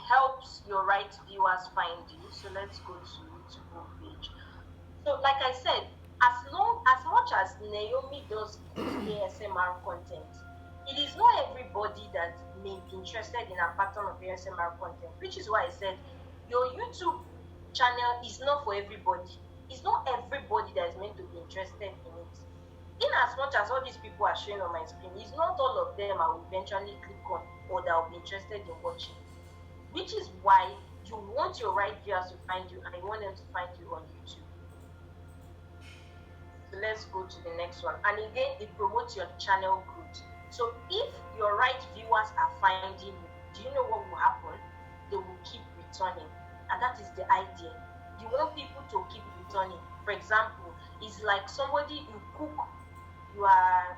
helps your right viewers find you. So let's go to YouTube homepage. So like I said, as much as Naomi does good ASMR content, it is not everybody that may be interested in a pattern of ASMR content, which is why I said your YouTube channel is not for everybody. It's not everybody that is meant to be interested in it. In as much as all these people are showing on my screen, it's not all of them I will eventually click on or that will be interested in watching. Which is why you want your right viewers to find you and you want them to find you on YouTube. So let's go to the next one. And again, it promotes your channel growth. So if your right viewers are finding you, do you know what will happen? They will keep returning. And that is the idea. You want people to keep returning. For example, it's like somebody you cook, you are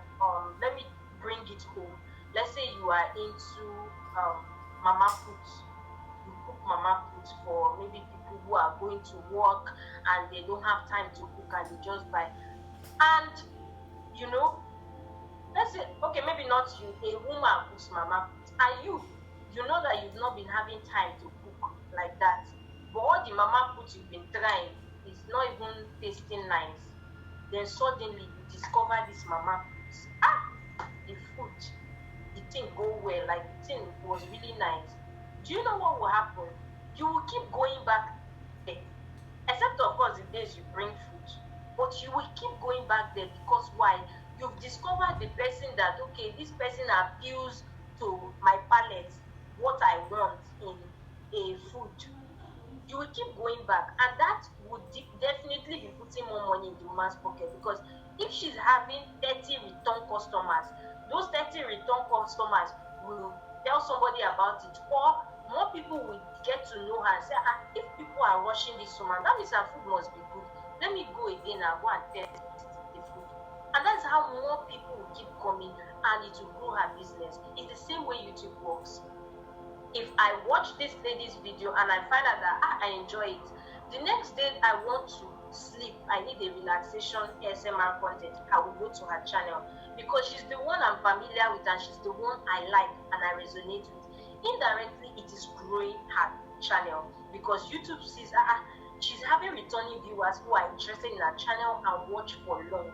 let me bring it home. Let's say you are into mama put. You cook mama put for maybe people who are going to work and they don't have time to cook and they just buy. And you know, let's say, okay, maybe not you, a woman cooks mama put, and you know that you've not been having time to cook like that. But all the mama put you've been trying is not even tasting nice. Then suddenly you discover this mama put. The food, the thing go well, like the thing was really nice. Do you know what will happen? You will keep going back there. Except of course the days you bring food. But you will keep going back there because why? You've discovered the person that, okay, this person appeals to my palate, what I want in a food. You will keep going back, and that would definitely be putting more money in the woman's pocket, because if she's having 30 return customers, those 30 return customers will tell somebody about it, or more people will get to know her and say, if people are rushing this woman, that means her food must be good. Let me go again and go and test the food. And that's how more people will keep coming, and it will grow her business. It's the same way YouTube works. If I watch this lady's video and I find out that I enjoy it, the next day I want to sleep, I need a relaxation ASMR content, I will go to her channel because she's the one I'm familiar with and she's the one I like and I resonate with. Indirectly, it is growing her channel because YouTube sees she's having returning viewers who are interested in her channel and watch for long.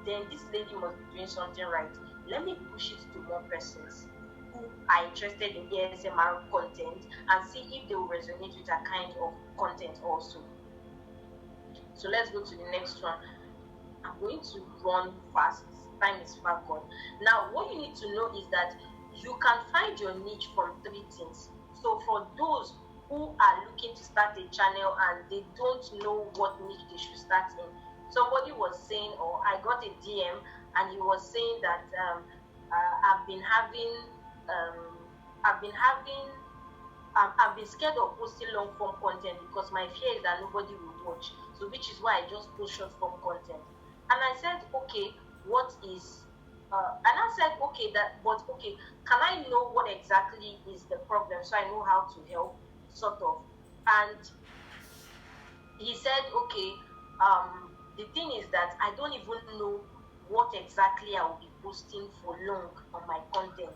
Then this lady must be doing something right. Let me push it to more persons who are interested in ASMR content and see if they will resonate with that kind of content also. So let's go to the next one. I'm going to run fast. Time is far gone. Now, what you need to know is that you can find your niche from three things. So for those who are looking to start a channel and they don't know what niche they should start in, somebody was saying, or I got a DM and he was saying that I've been scared of posting long form content because my fear is that nobody will watch. So which is why I just post short form content. And I said, okay, what is and I said, okay, can I know what exactly is the problem so I know how to help, sort of. And he said, okay, the thing is that I don't even know what exactly I will be posting for long on my content,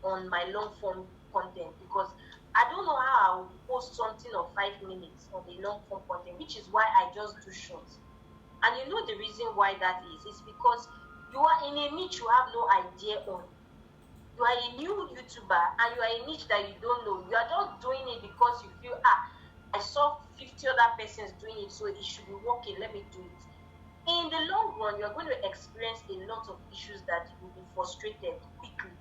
on my long form content, because I don't know how I will post something of 5 minutes on the long form content, which is why I just do shorts. And you know the reason why that is because you are in a niche you have no idea on. You are a new YouTuber and you are a niche that you don't know. You are just doing it because you feel, I saw 50 other persons doing it, so it should be working, let me do it. In the long run, you're going to experience a lot of issues that you will be frustrated quickly.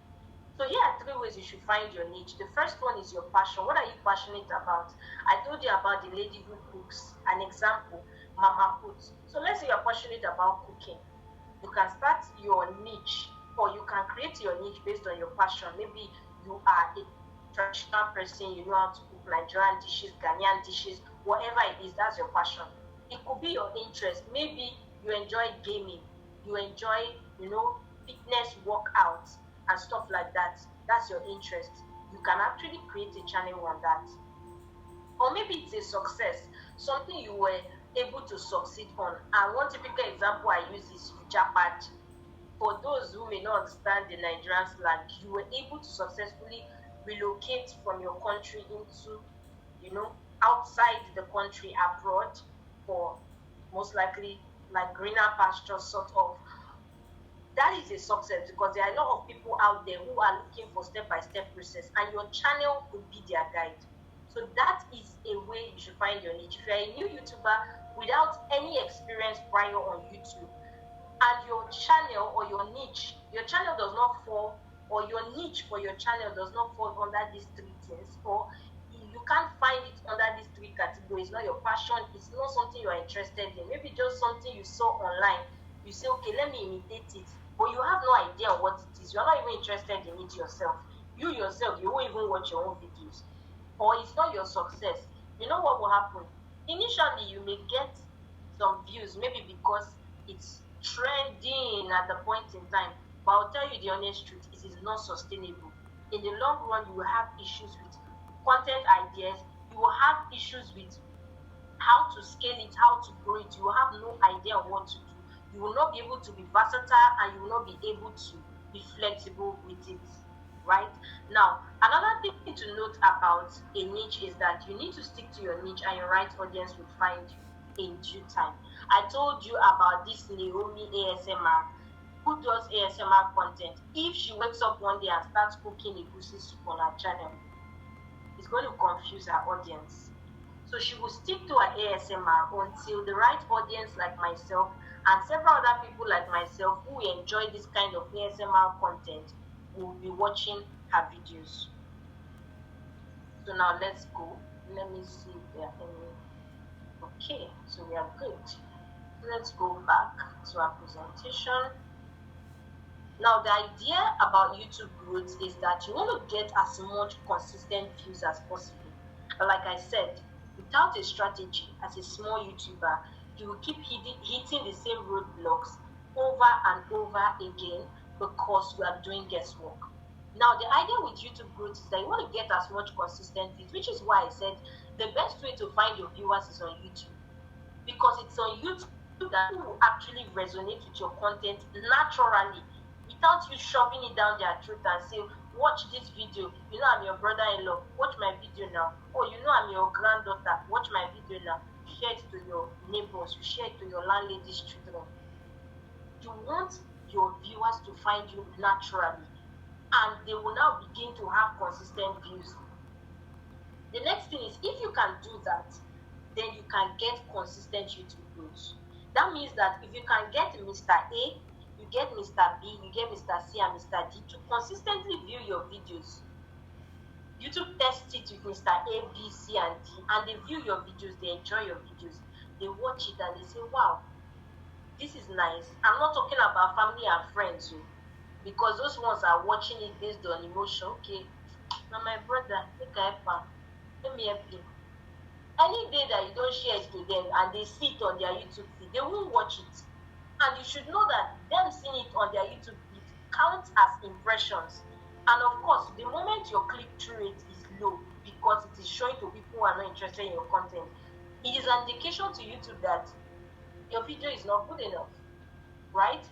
So here are 3 ways you should find your niche. The first one is your passion. What are you passionate about? I told you about the lady who cooks, an example, Mama Put. So let's say you're passionate about cooking. You can start your niche, or you can create your niche based on your passion. Maybe you are a traditional person, you know how to cook Nigerian dishes, Ghanaian dishes, whatever it is, that's your passion. It could be your interest. Maybe you enjoy gaming, you enjoy, fitness workouts and stuff like that. That's your interest. You can actually create a channel on that. Or maybe it's a success, something you were able to succeed on. And one typical example I use is Japad. for those who may not understand the Nigerian slang, you were able to successfully relocate from your country into, outside the country, abroad, for most likely like greener pastures, sort of. That is a success because there are a lot of people out there who are looking for step-by-step process, and your channel could be their guide. So that is a way you should find your niche. If you're a new YouTuber without any experience prior on YouTube, and your channel does not fall, or your niche for your channel does not fall under these three things, or you can't find it under these three categories, not your passion, it's not something you're interested in, maybe just something you saw online, you say, okay, let me imitate it, but you have no idea what it is, you're not even interested in it yourself. You yourself, you won't even watch your own videos, or it's not your success. You know what will happen? Initially, you may get some views, maybe because it's trending at the point in time. But I'll tell you the honest truth, it is not sustainable. In the long run, you will have issues with content ideas, you will have issues with how to scale it, how to grow it. You will have no idea on what to do. You will not be able to be versatile, and you will not be able to be flexible with it. Right? Now, another thing to note about a niche is that you need to stick to your niche, and your right audience will find you in due time. I told you about this Naomi ASMR who does ASMR content. If she wakes up one day and starts cooking a goosey soup on her channel, it's going to confuse her audience. So she will stick to her ASMR until the right audience like myself and several other people like myself who enjoy this kind of ASMR content will be watching her videos. So now let's go. Let me see if there are any. Okay, so we are good. Let's go back to our presentation. Now, the idea about YouTube growth is that you want to get as much consistent views as possible. But like I said, without a strategy, as a small YouTuber, you will keep hitting the same roadblocks over and over again because you are doing guesswork. Now, the idea with YouTube growth is that you want to get as much consistent views, which is why I said the best way to find your viewers is on YouTube. Because it's on YouTube that will actually resonate with your content naturally, without you shoving it down their throat and say, watch this video, I'm your brother-in-law, watch my video now. Oh, I'm your granddaughter, watch my video now. Share it to your neighbors, share it to your landlady's children. You want your viewers to find you naturally, and they will now begin to have consistent views. The next thing is, if you can do that, then you can get consistent YouTube growth. That means that if you can get Mr. A, you get Mr. B, you get Mr. C and Mr. D to consistently view your videos. YouTube tests it with Mr. A, B, C, and D, and they view your videos, they enjoy your videos, they watch it and they say, wow, this is nice. I'm not talking about family and friends, because those ones are watching it based on emotion. Okay, now my brother, let me help you. Any day that you don't share it to them and they see it on their YouTube feed, they won't watch it. And you should know that them seeing it on their YouTube feed counts as impressions. And of course, the moment your click-through rate is low because it is showing to people who are not interested in your content, it is an indication to YouTube that your video is not good enough, right?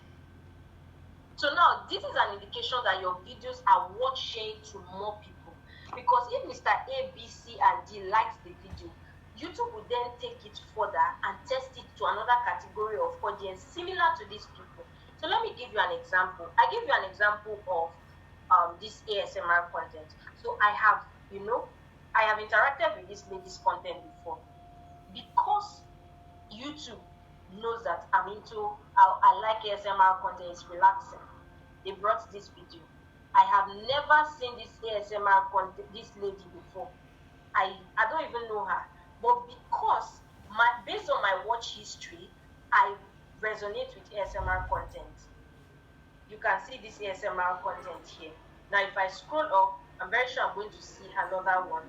So now, this is an indication that your videos are worth sharing to more people. Because if Mr. A, B, C, and D likes the video, YouTube will then take it further and test it to another category of audience similar to these people. So let me give you an example. I give you an example of this ASMR content. So I have interacted with this lady's content before. Because YouTube knows that I like ASMR content, it's relaxing. They brought this video. I have never seen this ASMR content, this lady before. I don't even know her. But because based on my watch history, I resonate with ASMR content. You can see this ASMR content here. Now, if I scroll up, I'm very sure I'm going to see another one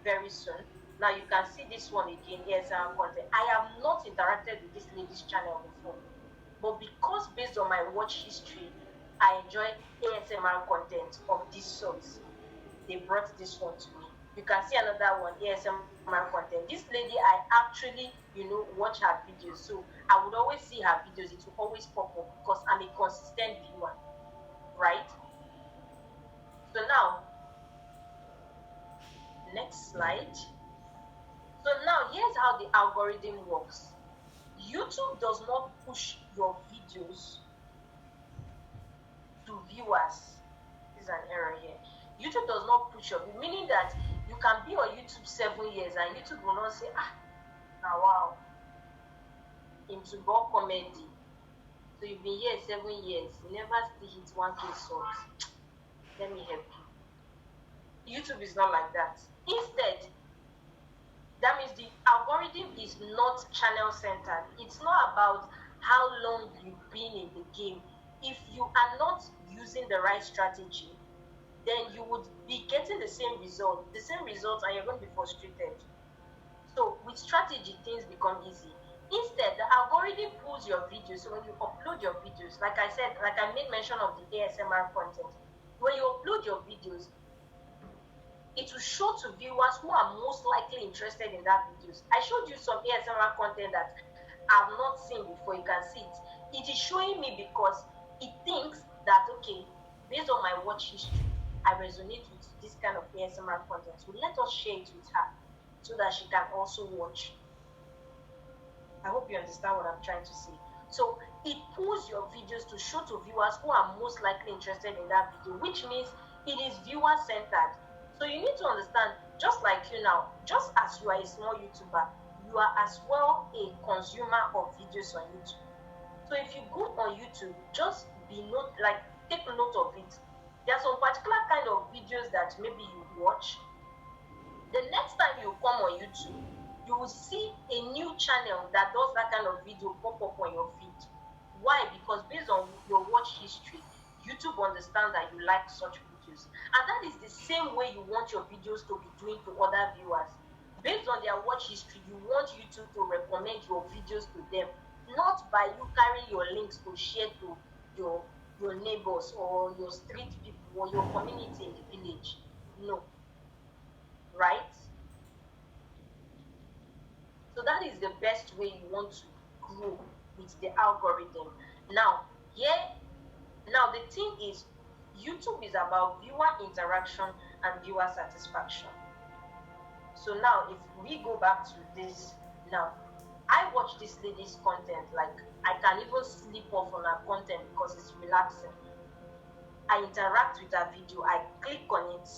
very soon. Now, you can see this one again, ASMR content. I have not interacted with this lady's channel before. But because based on my watch history, I enjoy ASMR content of this sort, they brought this one to me. You can see another one, ASMR content. This lady, I actually, watch her videos. So I would always see her videos. It will always pop up because I'm a consistent viewer, right? So now, next slide. So now, here's how the algorithm works. YouTube does not push your videos to viewers. This is an error here. YouTube does not push your, meaning that you can be on YouTube 7 years and YouTube will not say, now wow, into ball comedy. So you've been here 7 years, you never still hit 1K subs. Let me help you. YouTube is not like that. Instead, that means the algorithm is not channel centered. It's not about how long you've been in the game. If you are not using the right strategy, then you would be getting the same result, and you're going to be frustrated. So with strategy, things become easy. Instead, the algorithm pulls your videos. So when you upload your videos, like I said, like I made mention of the ASMR content, when you upload your videos, it will show to viewers who are most likely interested in that videos. I showed you some ASMR content that I've not seen before. You can see it. It is showing me because it thinks that, okay, based on my watch history, I resonate with this kind of ASMR content. So let us share it with her so that she can also watch. I hope you understand what I'm trying to say. So it pulls your videos to show to viewers who are most likely interested in that video, which means it is viewer centered. So you need to understand, just like you now, just as you are a small YouTuber, you are as well a consumer of videos on YouTube. So if you go on YouTube, just take note of it. There are some particular kind of videos that maybe you watch. The next time you come on YouTube, you will see a new channel that does that kind of video pop up on your feed. Why? Because based on your watch history, YouTube understands that you like such videos. And that is the same way you want your videos to be doing to other viewers. Based on their watch history, you want YouTube to recommend your videos to them, not by you carrying your links to share to your neighbors or your street people or your community in the village. No. Right? So that is the best way you want to grow with the algorithm. Now, the thing is, YouTube is about viewer interaction and viewer satisfaction. So now, if we go back to this, now, I watch this lady's content, like I can even sleep off on her content because it's relaxing. I interact with her video, I click on it.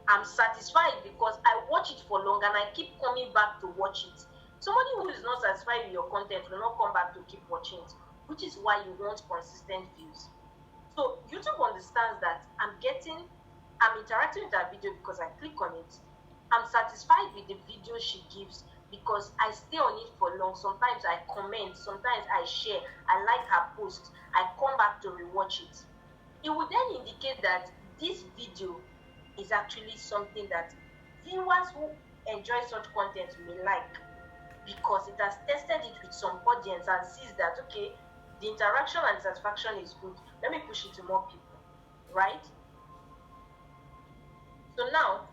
I'm satisfied because I watch it for long and I keep coming back to watch it. Somebody who is not satisfied with your content will not come back to keep watching it, which is why you want consistent views. So YouTube understands that I'm interacting with her video because I click on it. I'm satisfied with the video she gives because I stay on it for long. Sometimes I comment, sometimes I share, I like her post, I come back to rewatch it. It would then indicate that this video is actually something that viewers who enjoy such content may like, because it has tested it with some audience and sees that, okay, the interaction and satisfaction is good. Let me push it to more people, right? So now,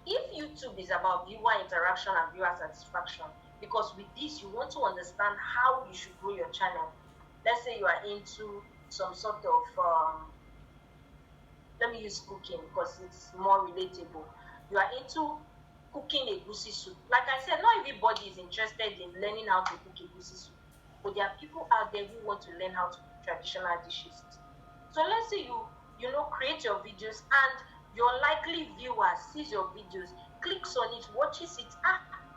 if YouTube is about viewer interaction and viewer satisfaction, because with this you want to understand how you should grow your channel. Let's say you are into some sort of let me use cooking because it's more relatable. You are into cooking egusi soup. Like I said, not everybody is interested in learning how to cook egusi soup, but there are people out there who want to learn how to cook traditional dishes. So let's say you create your videos and your likely viewer sees your videos, clicks on it, watches it,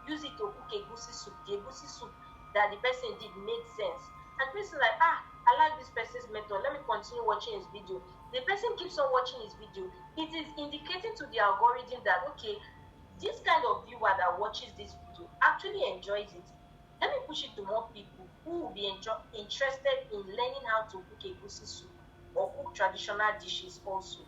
use it to cook egusi soup. The egusi soup that the person did made sense. And the person like, I like this person's method, let me continue watching his video. The person keeps on watching his video. It is indicating to the algorithm that, okay, this kind of viewer that watches this video actually enjoys it. Let me push it to more people who will be interested in learning how to cook egusi soup or cook traditional dishes also.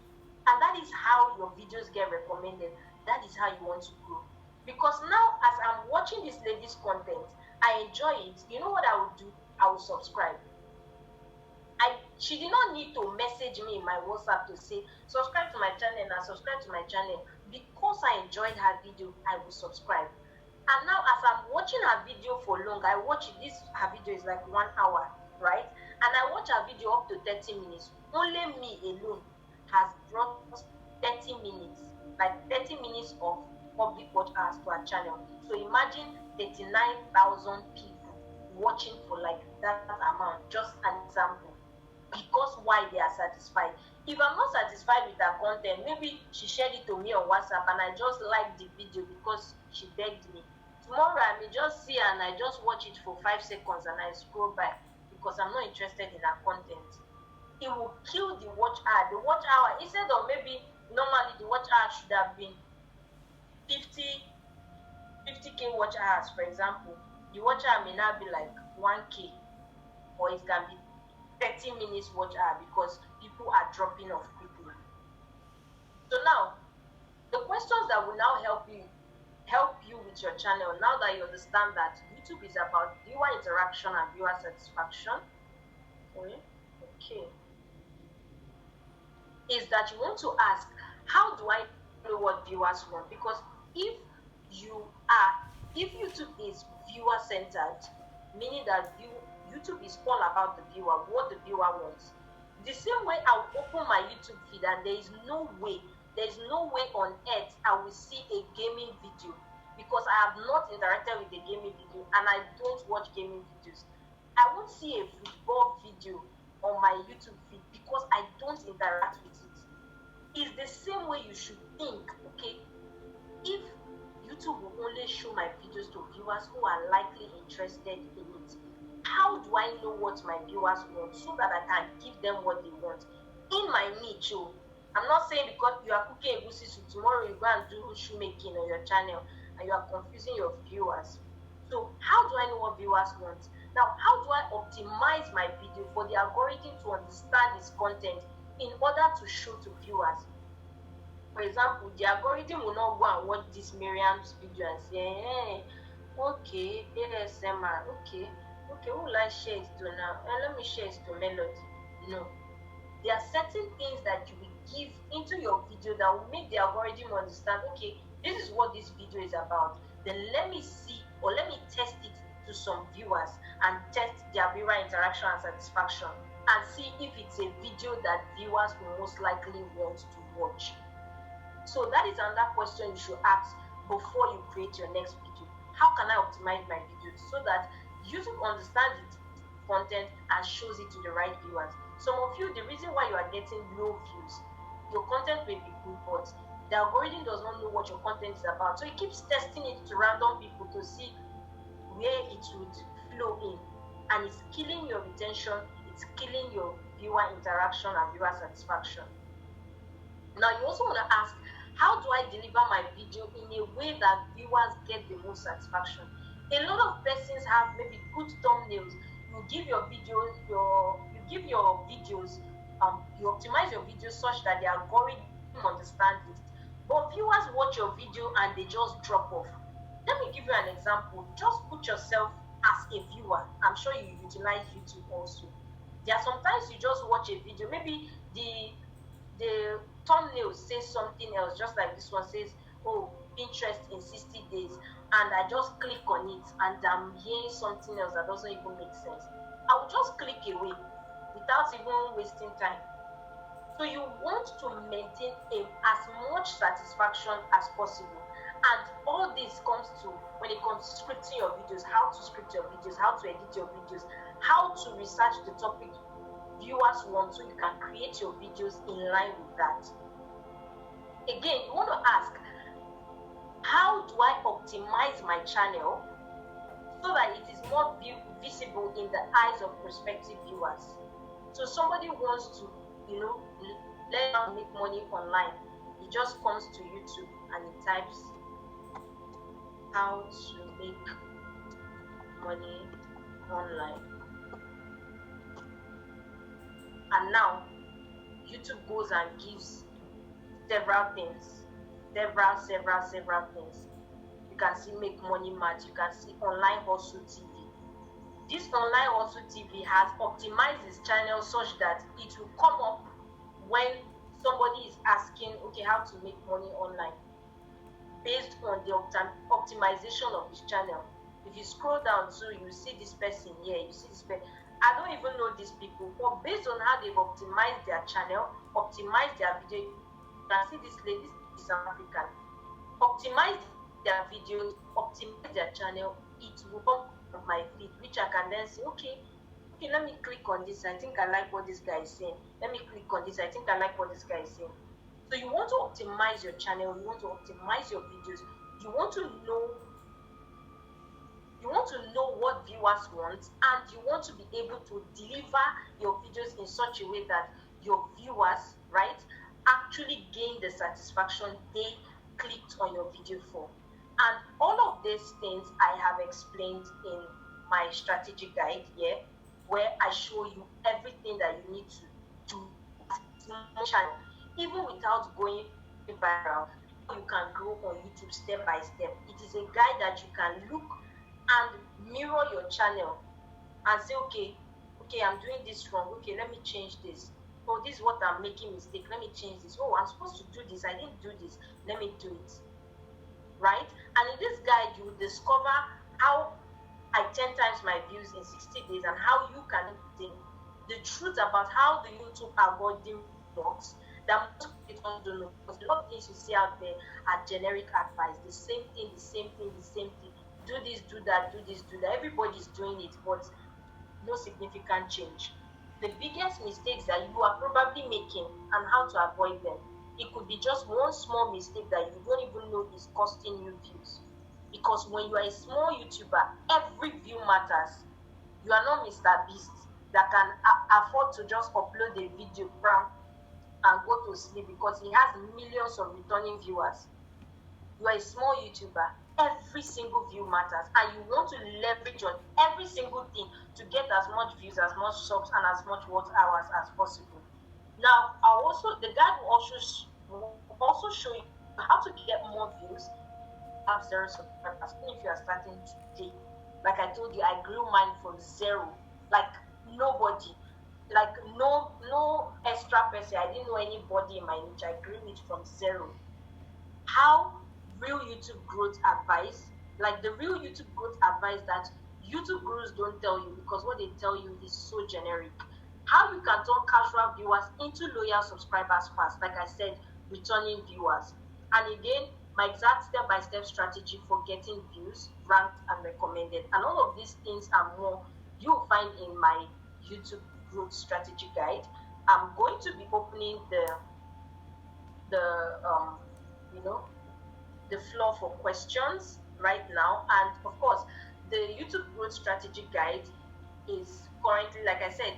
And that is how your videos get recommended. That is how you want to grow. Because now, as I'm watching this lady's content, I enjoy it. You know what I will do? I will subscribe. She did not need to message me in my WhatsApp to say, subscribe to my channel and subscribe to my channel. Because I enjoyed her video, I will subscribe. And now as I'm watching her video for long, I watch it, her video is like 1 hour, right? And I watch her video up to 30 minutes. Only me alone has brought 30 minutes, like 30 minutes of public watch hours to her channel. So imagine 39,000 people watching for like that amount, just an example. Because why? They are satisfied. If I'm not satisfied with her content, maybe she shared it to me on WhatsApp and I just liked the video because she begged me. Tomorrow I may just see her and I just watch it for 5 seconds and I scroll by because I'm not interested in her content. It will kill the watch hour. The watch hour, instead of maybe normally the watch hour should have been 50k watch hours, for example. The watch hour may now be like 1k, or it can be 30 minutes watch hour because people are dropping off quickly. So now, the questions that will now help you with your channel, now that you understand that YouTube is about viewer interaction and viewer satisfaction, okay, is that you want to ask, how do I know what viewers want? Because if YouTube is viewer centered, meaning that YouTube is all about the viewer, what the viewer wants. The same way I'll open my YouTube feed and there is no way on earth I will see a gaming video, because I have not interacted with the gaming video and I don't watch gaming videos. I won't see a football video on my YouTube feed because I don't interact with it. It's the same way you should think, okay? If YouTube will only show my videos to viewers who are likely interested in it, how do I know what my viewers want so that I can give them what they want in my niche? I'm not saying because you are cooking egusi soup, tomorrow you go and do shoemaking on your channel and you are confusing your viewers. So how do I know what viewers want? Now, how do I optimize my video for the algorithm to understand this content in order to show to viewers? For example, the algorithm will not go and watch this Miriam's video and say, hey, okay, ASMR, okay, who will I share it to now? Let me share it to Melody. No. There are certain things that you will give into your video that will make the algorithm understand, okay, this is what this video is about. Then let me see, or let me test it to some viewers and test their viewer interaction and satisfaction and see if it's a video that viewers will most likely want to watch. So that is another question you should ask before you create your next video. How can I optimize my videos so that YouTube understands the content and shows it to the right viewers? Some of you, the reason why you are getting low views, your content may be good, but the algorithm does not know what your content is about. So it keeps testing it to random people to see where it would flow in. And it's killing your retention, it's killing your viewer interaction and viewer satisfaction. Now you also want to ask, how do I deliver my video in a way that viewers get the most satisfaction? A lot of persons have maybe good thumbnails. You give your videos, you optimize your videos such that the algorithm understands it. But viewers watch your video and they just drop off. Let me give you an example. Just put yourself as a viewer. I'm sure you utilize YouTube also. There are sometimes you just watch a video, maybe the thumbnail says something else, just like this one says, oh, Pinterest in 60 days, and I just click on it and I'm hearing something else that doesn't even make sense. I will just click away without even wasting time. So you want to maintain as much satisfaction as possible, and all this comes to when it comes to scripting your videos, how to script your videos, how to edit your videos, how to research the topic viewers want, so you can create your videos in line with that. Again, you want to ask, how do I optimize my channel so that it is more visible in the eyes of prospective viewers? So somebody wants to, learn how to make money online. He just comes to YouTube and he types how to make money online. And now YouTube goes and gives several things, several things. You can see Make Money Match, you can see Online Hustle TV. This online also TV has optimized his channel such that it will come up when somebody is asking, okay, how to make money online, based on the optimization of his channel. If you scroll down too, you see this person here, you see this person. I don't even know these people, but based on how they've optimized their channel, optimized their video, you can see this lady is South African. Optimize their videos, optimize their channel, it will come on my feed, which I can then say, okay, let me click on this. I think I like what this guy is saying. Let me click on this. I think I like what this guy is saying. So you want to optimize your channel, you want to optimize your videos, you want to know what viewers want, and you want to be able to deliver your videos in such a way that your viewers, right, actually gain the satisfaction they clicked on your video for. And all of these things I have explained in my strategy guide here, where I show you everything that you need to do channel, even without going viral. You can grow on YouTube step by step. It is a guide that you can look and mirror your channel and say, okay, I'm doing this wrong. Okay, let me change this. Oh, this is what I'm making mistake. Let me change this. Oh, I'm supposed to do this. I didn't do this. Let me do it. Right? And in this guide, you will discover how I 10 times my views in 60 days and how you can think the truth about how the YouTube algorithm works that most people don't know. Because a lot of things you see out there are generic advice. The same thing. Do this, do that, do this, do that. Everybody's doing it, but no significant change. The biggest mistakes that you are probably making and how to avoid them. It could be just one small mistake that you don't even know is costing you views. Because when you are a small YouTuber, every view matters. You are not Mr. Beast that can afford to just upload a video and go to sleep because he has millions of returning viewers. You are a small YouTuber. Every single view matters, and you want to leverage on every single thing to get as much views, as much subs, and as much watch hours as possible. Now, the guide will also show you how to get more views. Have 0 subscribers. Even if you are starting today, like I told you, I grew mine from 0, like nobody, like no extra person. I didn't know anybody in my niche. I grew it from 0. How real YouTube growth advice, like the real YouTube growth advice that YouTube gurus don't tell you, because what they tell you is so generic. How you can turn casual viewers into loyal subscribers fast, like I said, returning viewers. And again, my exact step-by-step strategy for getting views, ranked, and recommended. And all of these things and more you'll find in my YouTube growth strategy guide. I'm going to be opening the floor for questions right now. And of course, the YouTube growth strategy guide is currently, like I said,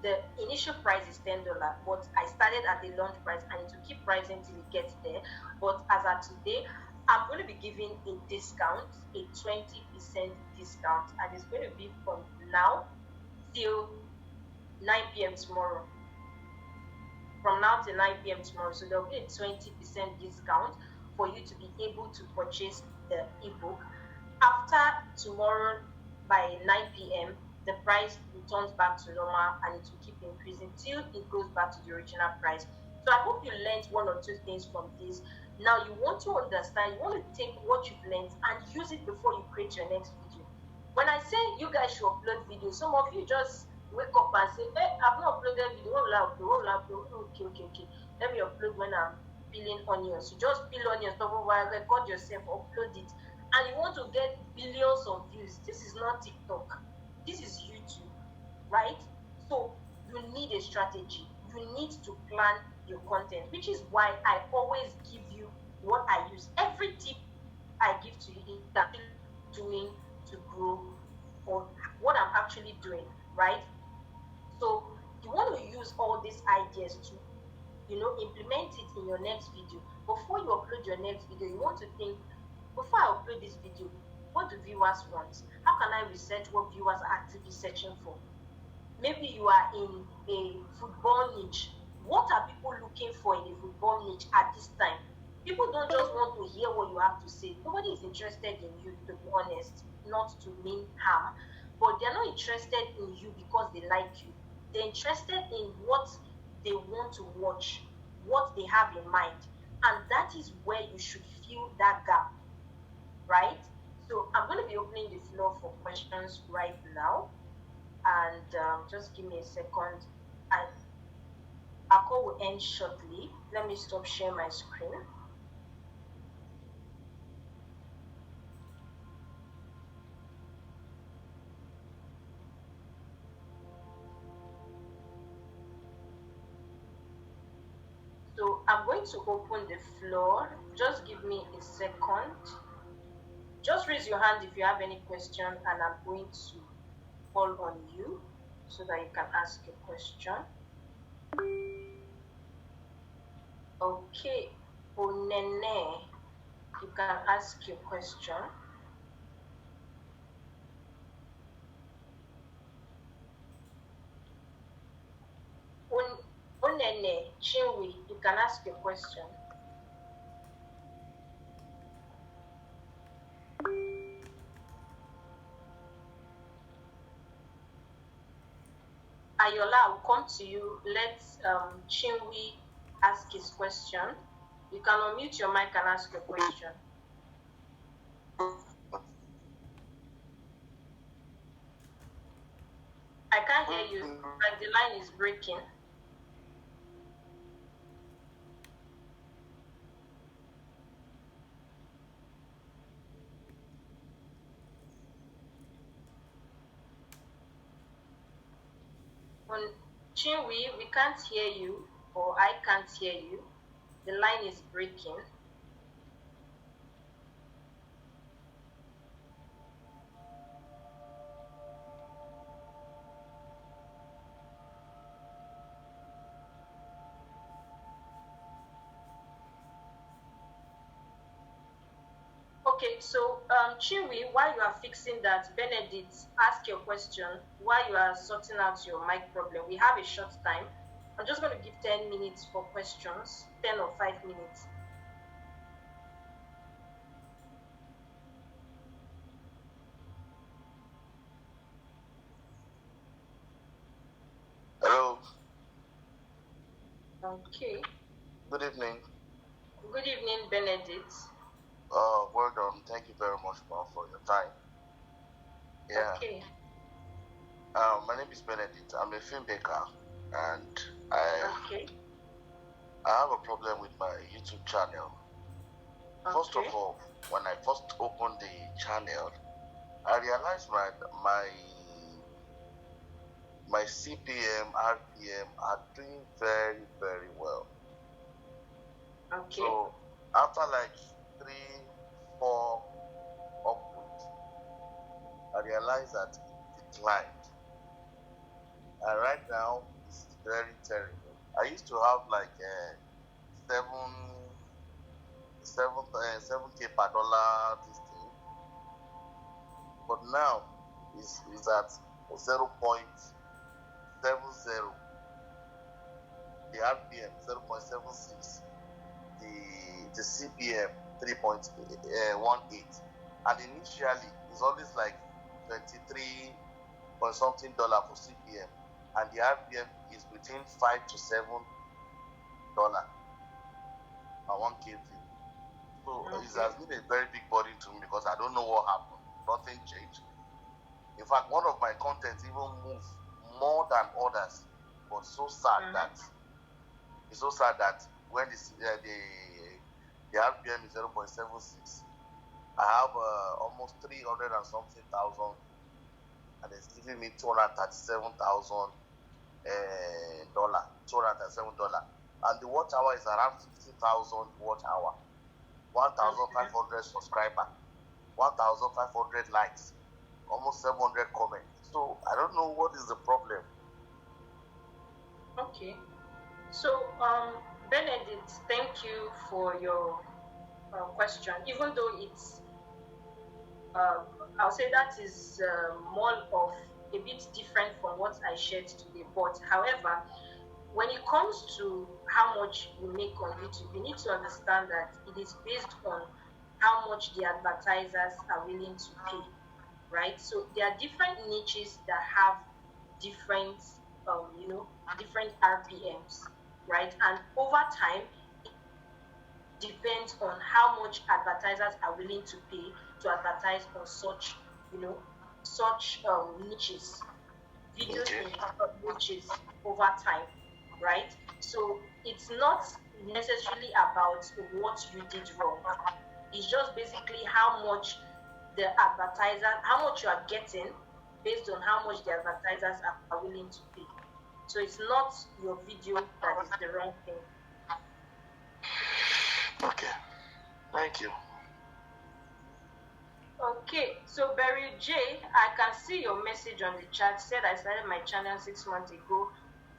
the initial price is $10, but I started at the launch price and it will keep rising till it gets there. But as of today, I'm going to be giving a discount, a 20% discount, and it's going to be from now till 9 p.m. tomorrow. From now till 9 p.m. tomorrow. So there'll be a 20% discount for you to be able to purchase the ebook. After tomorrow by 9 p.m., the price returns back to normal and it will keep increasing till it goes back to the original price. So I hope you learned one or two things from this. Now you want to understand, you want to take what you've learned and use it before you create your next video. When I say you guys should upload videos, some of you just wake up and say, hey, I've not uploaded video, what will I upload? Okay. Let me upload when I'm peeling onions. You just peel onions, record yourself, upload it. And you want to get billions of views. This is not TikTok. This is YouTube, right? So you need a strategy. You need to plan your content, which is why I always give you what I use. Every tip I give to you is that I'm doing to grow or what I'm actually doing, right? So you want to use all these ideas to, implement it in your next video. Before you upload your next video, you want to think, before I upload this video, what do viewers want? How can I research what viewers are actively searching for? Maybe you are in a football niche. What are people looking for in a football niche at this time? People don't just want to hear what you have to say. Nobody is interested in you, to be honest, not to mean harm. but they're not interested in you because they like you. They're interested in what they want to watch, what they have in mind. And that is where you should fill that gap, right? So I'm going to be opening the floor for questions right now. And just give me a second. And our call will end shortly. Let me stop sharing my screen. So I'm going to open the floor. Just give me a second. Just raise your hand if you have any question, and I'm going to call on you so that you can ask a question. Okay, Onene, you can ask your question. Onene, Chinwe, you can ask your question. Ayola, I'll come to you. Let Chinwe ask his question. You can unmute your mic and ask your question. I can't hear you. Like the line is breaking. Chinwe, we can't hear you, or I can't hear you. The line is breaking. Okay, so Chinwe, while you are fixing that, Benedict, ask your question while you are sorting out your mic problem. We have a short time. I'm just going to give 10 minutes for questions, 10 or 5 minutes. Hello. Okay. Good evening. Good evening, Benedict. Well done. Thank you very much for your time. Yeah. Okay. My name is Benedict. I'm a filmmaker, and Okay. I have a problem with my YouTube channel. Okay. First of all, when I first opened the channel, I realized my CPM, RPM are doing very, very well. Okay. So after like 3, 4 uploads, I realized that it declined. And right now, it's very terrible. I used to have like 7K per dollar this thing, but now it's at 0.70. The RPM 0.76. The CPM 3.18, and initially it's always like 23 point something dollar for CPM, and the RPM is between $5 to $7 per 1K view. So it has been a very big burden to me because I don't know what happened. Nothing changed. In fact, one of my contents even moved more than others, but so sad that when the RPM is 0.76, I have almost 300 and something thousand, and it's giving me $237,000, $237, and the watch hour is around 50,000 watch hour, 1,500 subscriber, 1,500 likes, almost 700 comments. So I don't know what is the problem. Okay. So Benedict, thank you for your question. Even though it's, I'll say that is more of a bit different from what I shared today. But however, when it comes to how much you make on YouTube, you need to understand that it is based on how much the advertisers are willing to pay. right? So there are different niches that have different, different RPMs, right? And over time, it depends on how much advertisers are willing to pay to advertise on such, such niches, videos in niches over time, right? So it's not necessarily about what you did wrong. It's just basically how much how much you are getting based on how much the advertisers are willing to pay. So it's not your video that is the wrong thing. Okay, thank you. Okay, so Barry J, I can see your message on the chat. Said I started my channel 6 months ago.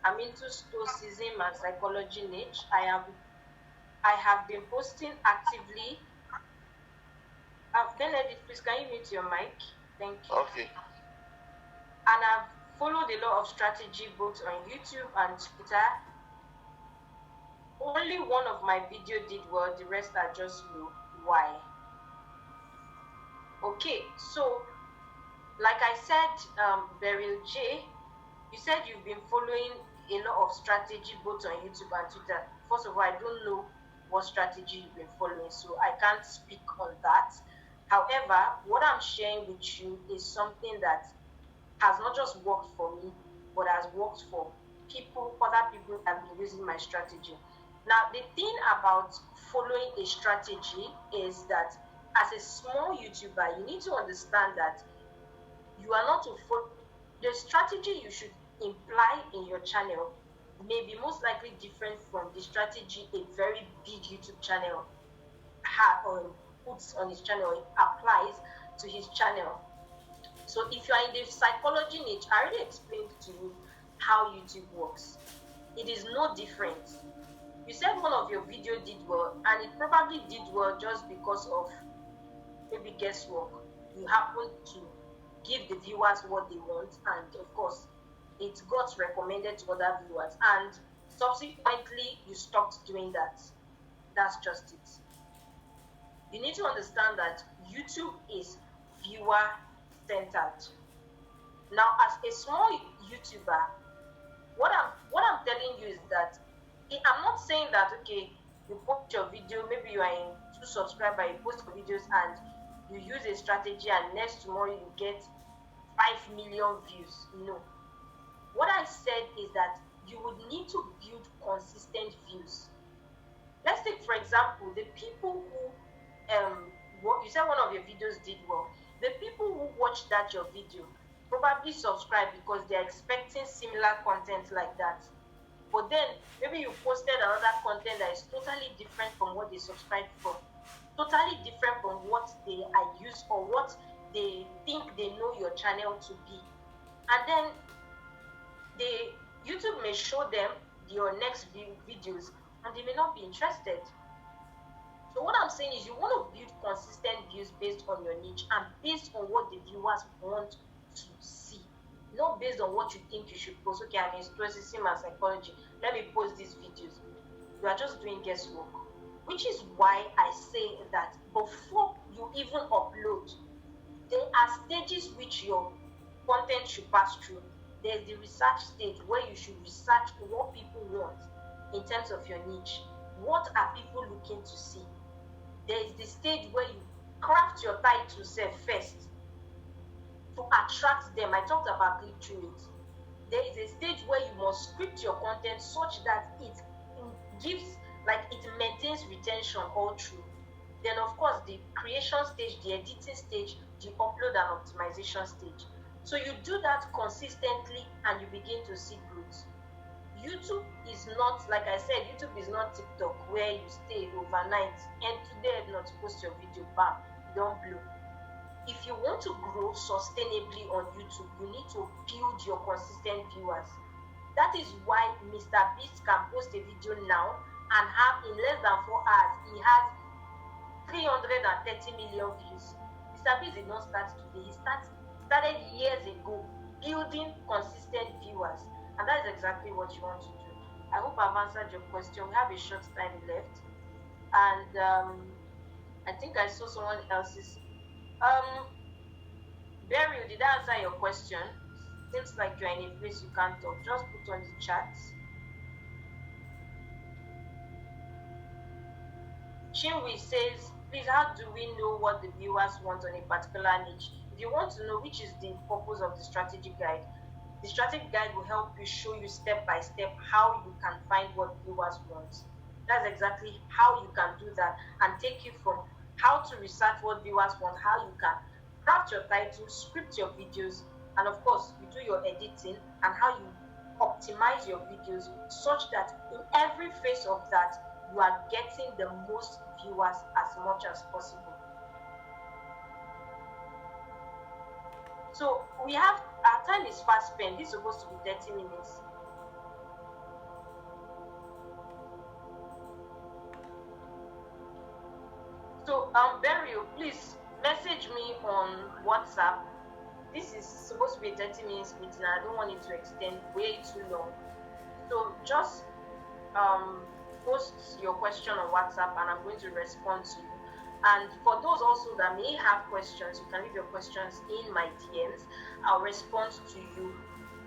I'm into stoicism and psychology niche. I have been posting actively. Benedict, please can you mute your mic? Thank you. Okay. And I've followed a lot of strategy both on YouTube and Twitter. Only one of my video did well, the rest are just low. Why? Okay, so like I said, Beryl J, you said you've been following a lot of strategy both on YouTube and Twitter. First of all, I don't know what strategy you've been following, so I can't speak on that. However, what I'm sharing with you is something that has not just worked for me, but has worked for other people that have been using my strategy. Now, the thing about following a strategy is that as a small YouTuber, you need to understand that you are not to follow the strategy you should imply in your channel may be most likely different from the strategy a very big YouTube channel puts on his channel, it applies to his channel. So if you are in the psychology niche, I already explained to you how YouTube works. It is no different. You said one of your videos did well, and it probably did well just because of maybe guesswork. You happen to give the viewers what they want, and of course, it got recommended to other viewers, and subsequently, you stopped doing that. That's just it. You need to understand that YouTube is viewer-centered. Now, as a small YouTuber, what I'm telling you is that I'm not saying that, okay, you post your video, maybe you are in 2 subscribers, you post your videos and you use a strategy and next tomorrow you get 5 million views. No. What I said is that you would need to build consistent views. Let's take, for example, the people who, you said one of your videos did well. The people who watched your video probably subscribe because they're expecting similar content like that. But then maybe you posted another content that is totally different from what they subscribed for, totally different from what they are used or what they think they know your channel to be. And then YouTube may show them your next videos and they may not be interested. So what I'm saying is you want to build consistent views based on your niche and based on what the viewers want to see. Not based on what you think you should post. Okay, I'm in stoicism and psychology. Let me post these videos. You are just doing guesswork. Which is why I say that before you even upload, there are stages which your content should pass through. There's the research stage where you should research what people want in terms of your niche. What are people looking to see? There is the stage where you craft your title first to attract them. I talked about click-through rate. There is a stage where you must script your content such that it maintains retention all through. Then of course the creation stage, the editing stage, the upload and optimization stage. So you do that consistently and you begin to see growth. YouTube is not, like I said, YouTube is not TikTok where you stay overnight and today not post your video, bam, you don't blow. If you want to grow sustainably on YouTube, you need to build your consistent viewers. That is why Mr. Beast can post a video now and have in less than 4 hours, he has 330 million views. Mr. Beast did not start today. He started years ago building consistent viewers. And that is exactly what you want to do. I hope I've answered your question. We have a short time left. And I think I saw someone else's. Beryl, did I answer your question? Seems like you're in a place you can't talk. Just put on the chat. Chinwe says, please, how do we know what the viewers want on a particular niche? If you want to know which is the purpose of the strategy guide will help you, show you step by step how you can find what viewers want. That's exactly how you can do that, and take you from how to research what viewers want, how you can craft your title, script your videos, and of course, you do your editing, and how you optimize your videos such that in every phase of that, you are getting the most viewers as much as possible. So we have, our time is fast spent. This is supposed to be 30 minutes. So Beryl, please message me on WhatsApp. This is supposed to be a 30 minutes meeting. I don't want it to extend way too long. So just post your question on WhatsApp and I'm going to respond to you. And for those also that may have questions, you can leave your questions in my DMs. I'll respond to you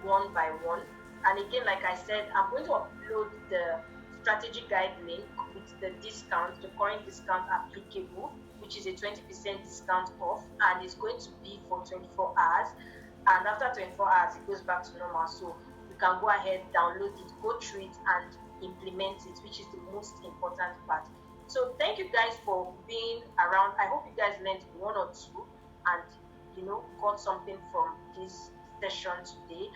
one by one. And again, like I said, I'm going to upload the strategy guide link with the discount, the current discount applicable, which is a 20% discount off, and it's going to be for 24 hours. And after 24 hours, it goes back to normal. So you can go ahead, download it, go through it, and implement it, which is the most important part. So thank you guys for being around. I hope you guys learned one or two and got something from this session today.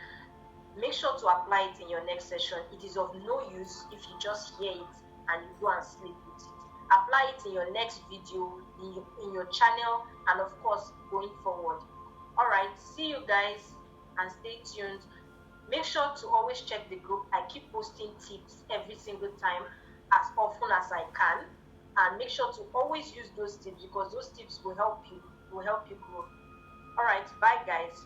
Make sure to apply it in your next session. It is of no use if you just hear it and you go and sleep with it. Apply it in your next video, in your channel, and of course going forward. All right, see you guys and stay tuned. Make sure to always check the group. I keep posting tips every single time as often as I can, and make sure to always use those tips because those tips will help you grow. All right, bye guys.